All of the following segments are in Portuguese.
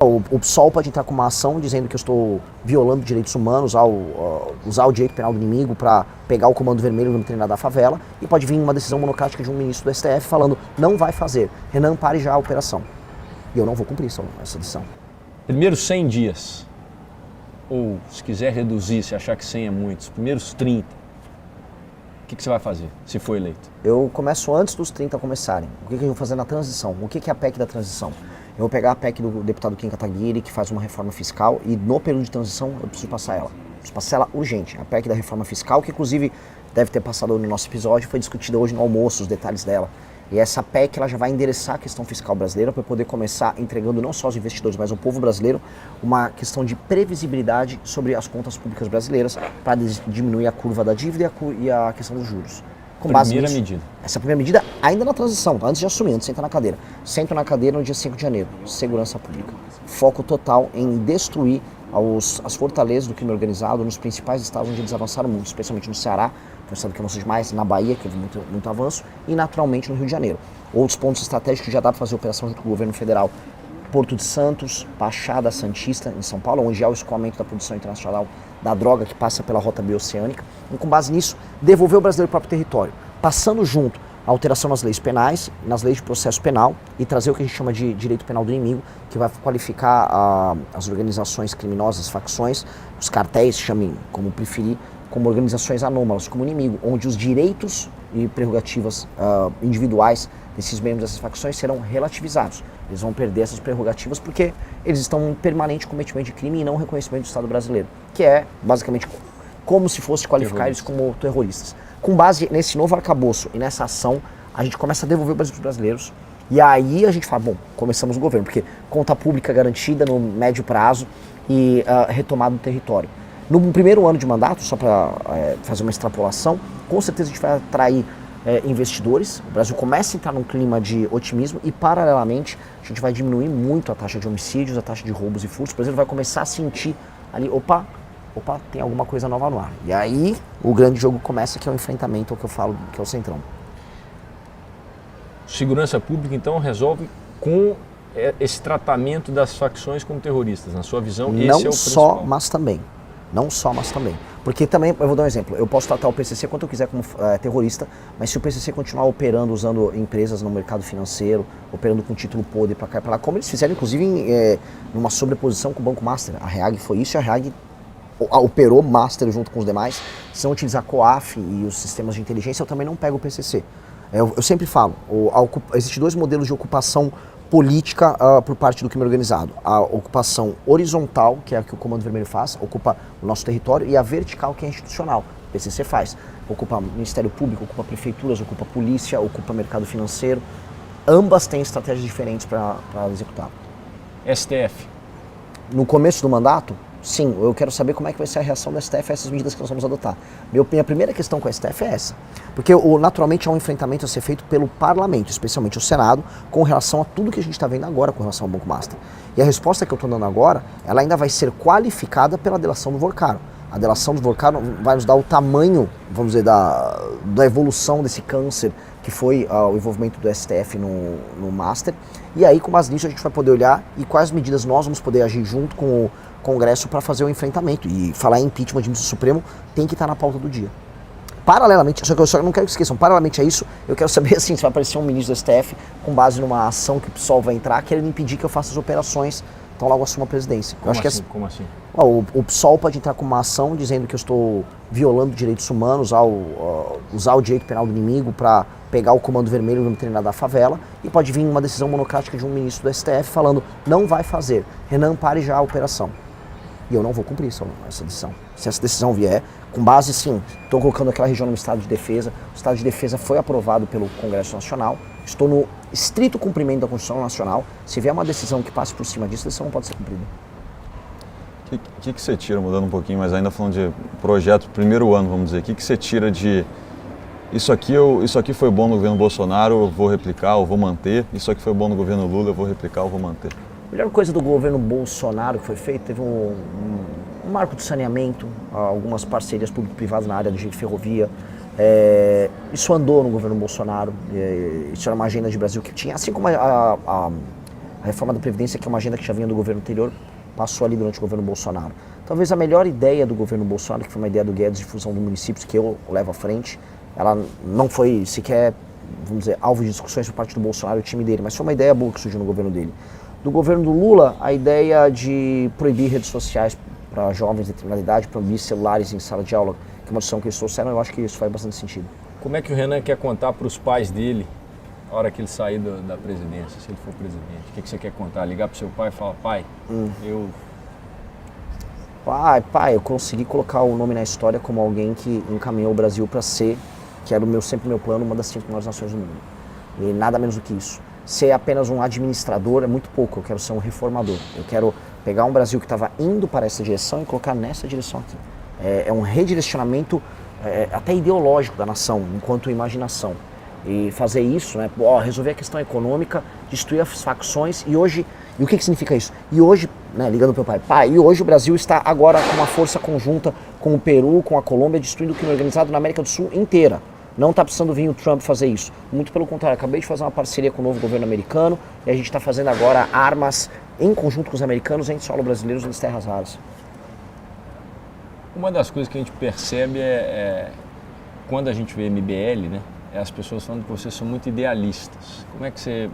O PSOL pode entrar com uma ação dizendo que eu estou violando direitos humanos ao usar o direito penal do inimigo para pegar o comando vermelho no treinador da favela, e pode vir uma decisão monocrática de um ministro do STF falando não vai fazer, Renan, pare já a operação. E eu não vou cumprir essa decisão. Primeiros 100 dias, ou se quiser reduzir, se achar que 100 é muito, os primeiros 30, o que você vai fazer, se for eleito? Eu começo antes dos 30 começarem. O que eu vou fazer na transição? O que é a PEC da transição? Eu vou pegar a PEC do deputado Kim Kataguiri, que faz uma reforma fiscal, e no período de transição eu preciso passar ela. Preciso passar ela urgente. A PEC da reforma fiscal, que inclusive deve ter passado no nosso episódio, foi discutida hoje no almoço, os detalhes dela. E essa PEC ela já vai endereçar a questão fiscal brasileira para poder começar entregando não só aos investidores, mas ao povo brasileiro, uma questão de previsibilidade sobre as contas públicas brasileiras para diminuir a curva da dívida e a questão dos juros. Com base Primeira nisso, medida. Essa primeira medida ainda na transição, antes de assumir, antes de sentar na cadeira. Sento na cadeira no dia 5 de janeiro, segurança pública. Foco total em destruir as fortalezas do crime organizado nos principais estados onde eles avançaram muito, especialmente no Ceará, que é um estado que avançou demais, na Bahia, que houve muito avanço, e naturalmente no Rio de Janeiro. Outros pontos estratégicos que já dá para fazer operação junto com o governo federal: Porto de Santos, Baixada Santista, em São Paulo, onde há o escoamento da produção internacional da droga que passa pela rota bioceânica, e com base nisso, devolver o brasileiro para o próprio território, passando junto a alteração nas leis penais, nas leis de processo penal, e trazer o que a gente chama de direito penal do inimigo, que vai qualificar as organizações criminosas, as facções, os cartéis, chamem como preferir, como organizações anômalas, como inimigo, onde os direitos e prerrogativas individuais desses membros dessas facções serão relativizados. Eles vão perder essas prerrogativas porque eles estão em permanente cometimento de crime e não reconhecimento do Estado brasileiro, que é basicamente como se fosse qualificar eles como terroristas. Com base nesse novo arcabouço e nessa ação, a gente começa a devolver o Brasil para os brasileiros, e aí a gente fala, bom, começamos o governo, porque conta pública garantida no médio prazo e retomada do território. No primeiro ano de mandato, só para fazer uma extrapolação, com certeza a gente vai atrair investidores, o Brasil começa a entrar num clima de otimismo e, paralelamente, a gente vai diminuir muito a taxa de homicídios, a taxa de roubos e furtos. O Brasil vai começar a sentir ali, opa, tem alguma coisa nova no ar. E aí o grande jogo começa, que é o enfrentamento, o que eu falo, que é o centrão. Segurança pública, então, resolve com esse tratamento das facções como terroristas. Na sua visão, esse é o principal. Não só, mas também. Porque também, eu vou dar um exemplo, eu posso tratar o PCC quanto eu quiser como terrorista, mas se o PCC continuar operando, usando empresas no mercado financeiro, operando com título podre para cá e para lá, como eles fizeram, inclusive, numa sobreposição com o Banco Master. A REAG foi isso, e a REAG operou Master junto com os demais. Se não utilizar COAF e os sistemas de inteligência, eu também não pego o PCC. Eu sempre falo, existem dois modelos de ocupação política por parte do crime organizado. A ocupação horizontal, que é a que o Comando Vermelho faz, ocupa o nosso território, e a vertical, que é institucional, o PCC faz. Ocupa Ministério Público, ocupa prefeituras, ocupa polícia, ocupa mercado financeiro. Ambas têm estratégias diferentes para executar. STF. No começo do mandato, sim, eu quero saber como é que vai ser a reação do STF a essas medidas que nós vamos adotar. Minha primeira questão com o STF é essa. Porque naturalmente há um enfrentamento a ser feito pelo parlamento, especialmente o Senado, com relação a tudo que a gente está vendo agora com relação ao Banco Master. E a resposta que eu estou dando agora, ela ainda vai ser qualificada pela delação do Vorcaro. A delação do Vorcaro vai nos dar o tamanho, vamos dizer, da evolução desse câncer que foi o envolvimento do STF no Master. E aí, com base nisso, a gente vai poder olhar e quais medidas nós vamos poder agir junto com o Congresso para fazer o enfrentamento. E falar em impeachment de ministro supremo tem que estar na pauta do dia. Paralelamente, só que eu só não quero que esqueçam, paralelamente a isso, eu quero saber assim, se vai aparecer um ministro do STF com base numa ação que o PSOL vai entrar, querendo impedir que eu faça as operações, então logo assuma a presidência. Como assim? O PSOL pode entrar com uma ação dizendo que eu estou violando direitos humanos ao usar o direito penal do inimigo para pegar o comando vermelho no treinador da favela, e pode vir uma decisão monocrática de um ministro do STF falando não vai fazer, Renan, pare já a operação. E eu não vou cumprir essa decisão. Se essa decisão vier, com base, sim, estou colocando aquela região no estado de defesa, o estado de defesa foi aprovado pelo Congresso Nacional, estou no estrito cumprimento da Constituição Nacional. Se vier uma decisão que passe por cima disso, a decisão não pode ser cumprida. O que você tira, mudando um pouquinho, mas ainda falando de projeto, primeiro ano, vamos dizer, o que você tira de isso aqui foi bom no governo Bolsonaro, eu vou replicar, eu vou manter, isso aqui foi bom no governo Lula, eu vou replicar, eu vou manter? A melhor coisa do governo Bolsonaro que foi feito, teve um marco de saneamento, algumas parcerias público-privadas na área de ferrovia. Isso andou no governo Bolsonaro, isso era uma agenda de Brasil que tinha, assim como A reforma da Previdência, que é uma agenda que já vinha do governo anterior, passou ali durante o governo Bolsonaro. Talvez a melhor ideia do governo Bolsonaro, que foi uma ideia do Guedes de fusão de municípios, que eu levo à frente, ela não foi sequer, vamos dizer, alvo de discussões por parte do Bolsonaro e o time dele, mas foi uma ideia boa que surgiu no governo dele. Do governo do Lula, a ideia de proibir redes sociais para jovens de determinada idade, proibir celulares em sala de aula, que é uma discussão que eles trouxeram, eu acho que isso faz bastante sentido. Como é que o Renan quer contar para os pais dele, na hora que ele sair da presidência, se ele for presidente? O que você quer contar? Ligar para o seu pai e falar, pai, Pai, eu consegui colocar o nome na história como alguém que encaminhou o Brasil para ser, que era sempre meu plano, uma das 5 maiores nações do mundo. E nada menos do que isso. Ser apenas um administrador é muito pouco, eu quero ser um reformador. Eu quero pegar um Brasil que estava indo para essa direção e colocar nessa direção aqui. É um redirecionamento até ideológico da nação, enquanto imaginação. E fazer isso, né, resolver a questão econômica, destruir as facções e hoje... E o que significa isso? E hoje, né, ligando para o meu pai, e hoje o Brasil está agora com uma força conjunta com o Peru, com a Colômbia, destruindo o crime organizado na América do Sul inteira. Não está precisando vir o Trump fazer isso. Muito pelo contrário, acabei de fazer uma parceria com o novo governo americano e a gente está fazendo agora armas em conjunto com os americanos em solo brasileiro nas terras raras. Uma das coisas que a gente percebe quando a gente vê MBL, né, as pessoas falando que vocês são muito idealistas. Como é que você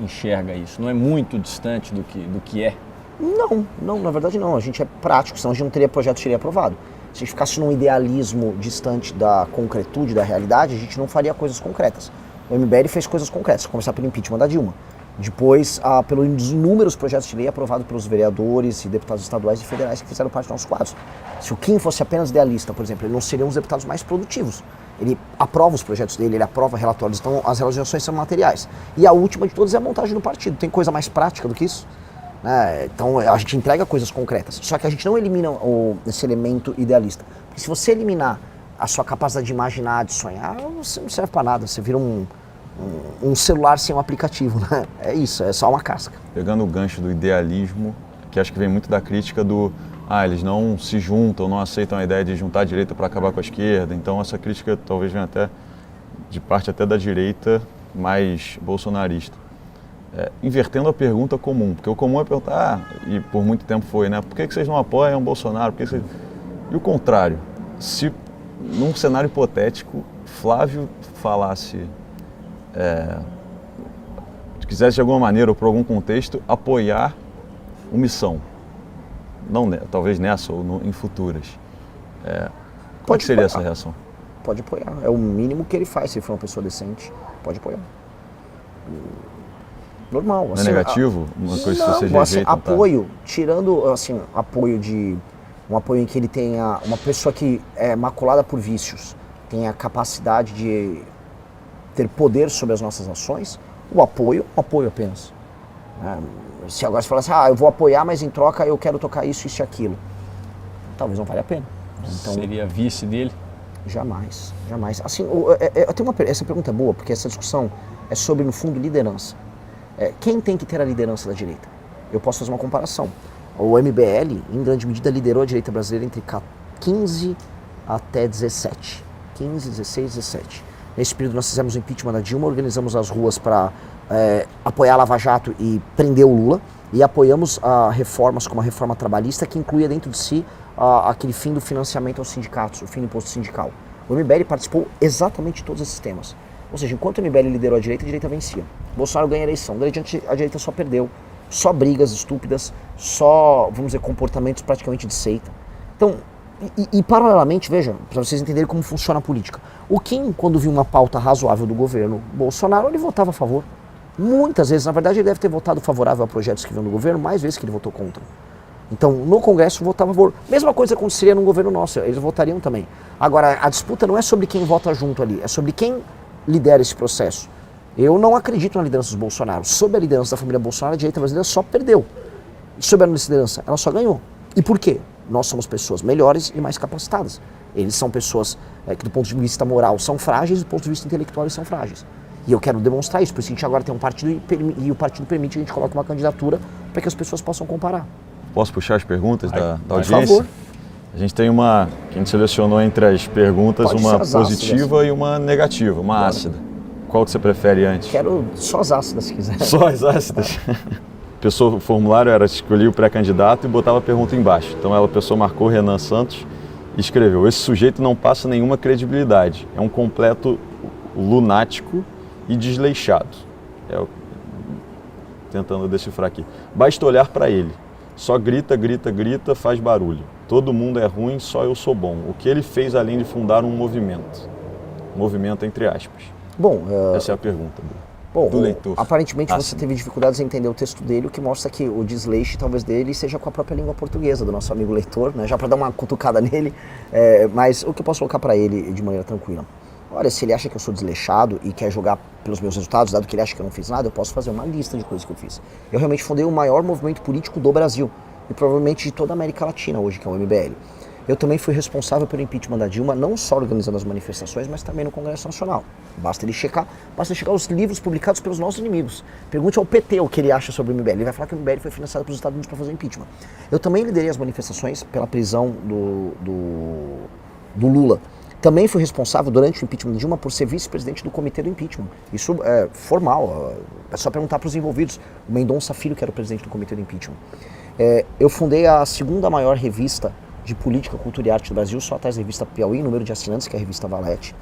enxerga isso? Não é muito distante do que é? Não, na verdade não. A gente é prático, senão a gente não teria projeto que seria aprovado. Se a gente ficasse num idealismo distante da concretude, da realidade, a gente não faria coisas concretas. O MBL fez coisas concretas, começar pelo impeachment da Dilma. Depois, pelos inúmeros projetos de lei aprovados pelos vereadores e deputados estaduais e federais que fizeram parte dos nossos quadros. Se o Kim fosse apenas idealista, por exemplo, ele não seria um dos deputados mais produtivos. Ele aprova os projetos dele, ele aprova relatórios, então as realizações são materiais. E a última de todas é a montagem do partido. Tem coisa mais prática do que isso? Então a gente entrega coisas concretas. Só que a gente não elimina esse elemento idealista. Porque se você eliminar a sua capacidade de imaginar, de sonhar, você não serve para nada. Você vira um celular sem um aplicativo, né? É isso, é só uma casca. Pegando o gancho do idealismo, que acho que vem muito da crítica eles não se juntam, não aceitam a ideia de juntar a direita para acabar com a esquerda. Então essa crítica talvez venha até de parte até da direita mais bolsonarista. Invertendo a pergunta comum, porque o comum é perguntar, e por muito tempo foi, né? Por que vocês não apoiam o Bolsonaro? E o contrário, se num cenário hipotético, Flávio falasse, quisesse de alguma maneira ou por algum contexto apoiar o Missão, não, talvez nessa ou em futuras, qual que seria essa reação? Pode apoiar, é o mínimo que ele faz, se ele for uma pessoa decente, pode apoiar. Normal. Não é negativo? Uma coisa que vocês rejeitam, apoio, tirando apoio um apoio em que ele tenha uma pessoa que é maculada por vícios, tenha a capacidade de ter poder sobre as nossas ações, um apoio apenas. Se agora você falasse, eu vou apoiar, mas em troca eu quero tocar isso e aquilo, talvez não valha a pena. Então, seria vice dele? Jamais. Assim, essa pergunta é boa, porque essa discussão é sobre, no fundo, liderança. Quem tem que ter a liderança da direita? Eu posso fazer uma comparação. O MBL, em grande medida, liderou a direita brasileira entre 15 até 17. 15, 16, 17. Nesse período nós fizemos o impeachment da Dilma, organizamos as ruas para apoiar a Lava Jato e prender o Lula, e apoiamos reformas como a reforma trabalhista, que incluía dentro de si aquele fim do financiamento aos sindicatos, o fim do imposto sindical. O MBL participou exatamente de todos esses temas. Ou seja, enquanto o MBL liderou a direita vencia. Bolsonaro ganha a eleição, daí adiante a direita só perdeu. Só brigas estúpidas, só, vamos dizer, comportamentos praticamente de seita. Então, e paralelamente, veja, para vocês entenderem como funciona a política. O Kim, quando viu uma pauta razoável do governo Bolsonaro, ele votava a favor. Muitas vezes, na verdade, ele deve ter votado favorável a projetos que vinham do governo, mais vezes que ele votou contra. Então, no Congresso, votava a favor. Mesma coisa aconteceria no governo nosso, eles votariam também. Agora, a disputa não é sobre quem vota junto ali, é sobre quem lidera esse processo. Eu não acredito na liderança dos Bolsonaro. Sob a liderança da família Bolsonaro, a direita brasileira só perdeu. Sob a liderança, ela só ganhou. E por quê? Nós somos pessoas melhores e mais capacitadas. Eles são pessoas que, do ponto de vista moral, são frágeis e do ponto de vista intelectual, eles são frágeis. E eu quero demonstrar isso, por isso a gente agora tem um partido e o partido permite que a gente coloque uma candidatura para que as pessoas possam comparar. Posso puxar as perguntas da audiência? Por favor. A gente tem que a gente selecionou entre as perguntas uma positiva e uma negativa, uma ácida. Qual que você prefere antes? Quero só as ácidas, se quiser. Só as ácidas? o formulário era escolher o pré-candidato e botava a pergunta embaixo. Então a pessoa marcou Renan Santos e escreveu: esse sujeito não passa nenhuma credibilidade, é um completo lunático e desleixado. Tentando decifrar aqui. Basta olhar para ele. Só grita, grita, grita, faz barulho. Todo mundo é ruim, só eu sou bom. O que ele fez além de fundar um movimento? Movimento entre aspas. Bom, essa é a pergunta do leitor. Aparentemente você teve dificuldades em entender o texto dele, o que mostra que o desleixo talvez dele seja com a própria língua portuguesa do nosso amigo leitor, né? Já para dar uma cutucada nele, mas o que eu posso colocar para ele de maneira tranquila? Olha, se ele acha que eu sou desleixado e quer jogar pelos meus resultados, dado que ele acha que eu não fiz nada, eu posso fazer uma lista de coisas que eu fiz. Eu realmente fundei o maior movimento político do Brasil e provavelmente de toda a América Latina hoje, que é o MBL. Eu também fui responsável pelo impeachment da Dilma, não só organizando as manifestações, mas também no Congresso Nacional. Basta checar os livros publicados pelos nossos inimigos. Pergunte ao PT o que ele acha sobre o MBL. Ele vai falar que o MBL foi financiado pelos Estados Unidos para fazer impeachment. Eu também liderei as manifestações pela prisão do Lula. Também fui responsável durante o impeachment da Dilma por ser vice-presidente do comitê do impeachment. Isso é formal, é só perguntar para os envolvidos. O Mendonça Filho, que era o presidente do comitê do impeachment. Eu fundei a segunda maior revista de política, cultura e arte do Brasil, só atrás da revista Piauí, número de assinantes, que é a revista Valete.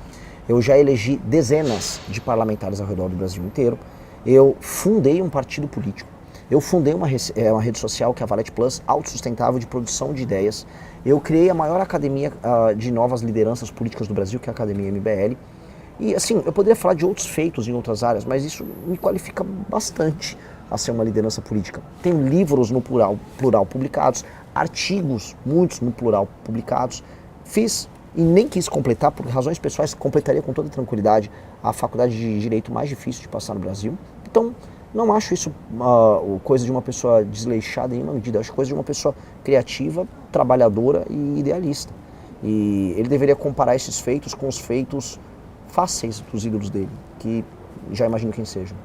Eu já elegi dezenas de parlamentares ao redor do Brasil inteiro. Eu fundei um partido político. Eu fundei uma rede social, que é a Valete Plus, autossustentável de produção de ideias. Eu criei a maior academia de novas lideranças políticas do Brasil, que é a Academia MBL. E assim, eu poderia falar de outros feitos em outras áreas, mas isso me qualifica bastante a ser uma liderança política. Tenho livros no plural publicados, artigos, muitos no plural publicados. Fiz e nem quis completar, por razões pessoais, completaria com toda tranquilidade a faculdade de Direito mais difícil de passar no Brasil. Então, não acho isso coisa de uma pessoa desleixada em nenhuma medida, acho coisa de uma pessoa criativa, trabalhadora e idealista. E ele deveria comparar esses feitos com os feitos fáceis dos ídolos dele, que já imagino quem sejam.